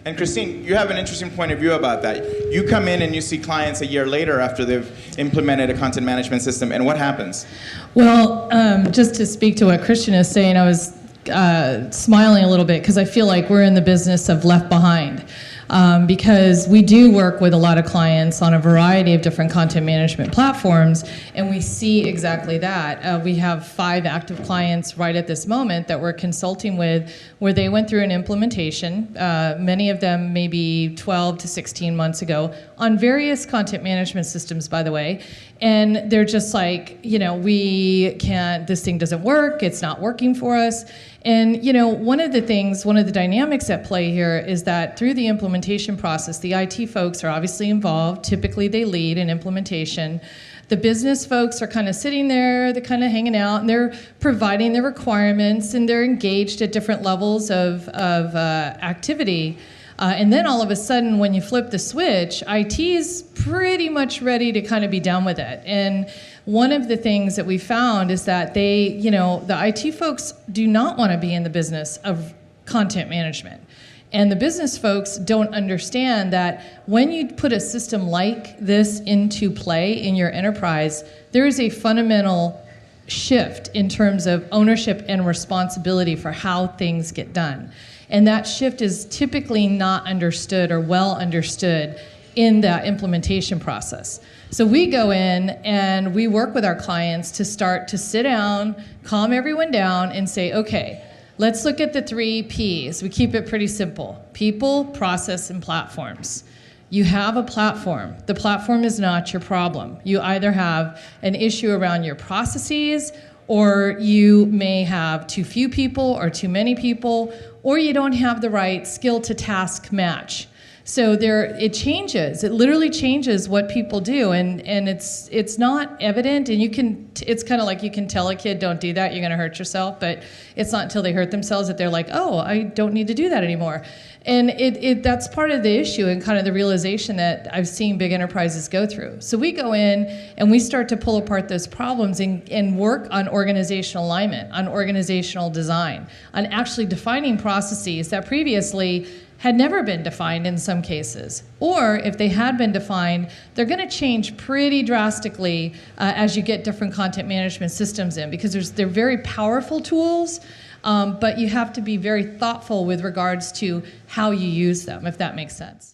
And Christine, you have an interesting point of view about that. You come in and you see clients a year later after they've implemented a content management system, and what happens? Well, just to speak to what Christian is saying, I was smiling a little bit because I feel like we're in the business of left behind. Because we do work with a lot of clients on a variety of different content management platforms, and we see exactly that. We have 5 active clients right at this moment that we're consulting with where they went through an implementation, many of them maybe 12 to 16 months ago, on various content management systems, by the way, and they're just like, we can't, this thing doesn't work, it's not working for us. And one of the dynamics at play here is that through the implementation process, the IT folks are obviously involved. Typically they lead in implementation. The business folks are kind of sitting there, they're kind of hanging out, and they're providing the requirements, and they're engaged at different levels of activity. And then all of a sudden, when you flip the switch, IT is pretty much ready to kind of be done with it. And one of the things that we found is that the IT folks do not want to be in the business of content management. And the business folks don't understand that when you put a system like this into play in your enterprise, there is a fundamental shift in terms of ownership and responsibility for how things get done. And that shift is typically not understood or well understood in the implementation process. So we go in and we work with our clients to start to sit down, calm everyone down, and say, okay, let's look at the 3 Ps. We keep it pretty simple: people, process, and platforms. You have a platform. The platform is not your problem. You either have an issue around your processes, or you may have too few people or too many people, or you don't have the right skill to task match. So it changes. It literally changes what people do, and it's not evident. And it's kind of like you can tell a kid, don't do that, you're going to hurt yourself. But it's not until they hurt themselves that they're like, oh, I don't need to do that anymore. And that's part of the issue and kind of the realization that I've seen big enterprises go through. So we go in and we start to pull apart those problems and work on organizational alignment, on organizational design, on actually defining processes that previously had never been defined in some cases. Or if they had been defined, they're going to change pretty drastically as you get different content management systems in, because they're very powerful tools, but you have to be very thoughtful with regards to how you use them, if that makes sense.